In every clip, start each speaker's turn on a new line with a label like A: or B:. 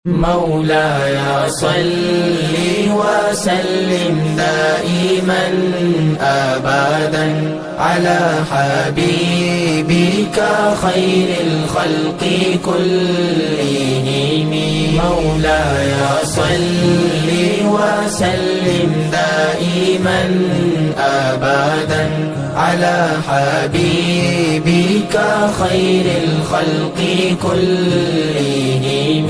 A: مولاي صل وسلم دائما أبدا على حبيبك خير الخلق كلهم. مولاي صل وسلم دائما أبدا على حبيبك خير الخلق كلهم.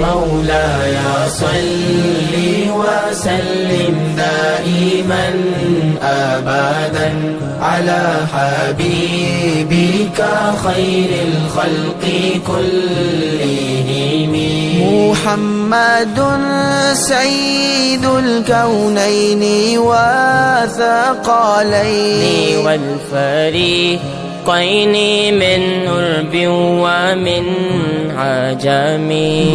A: مولاي صل وسلم دائما أبدا على حبيبك خير الخلق كلهم.
B: محمد سيد الكونين والثقلين
C: والفريقين من عرب ومن عجم.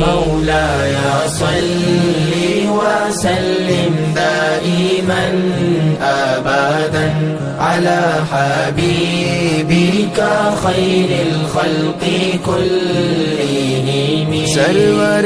A: مولاي صل وسلم دائما أبدا على حبيبك خير الخلق كلهم.
B: سرور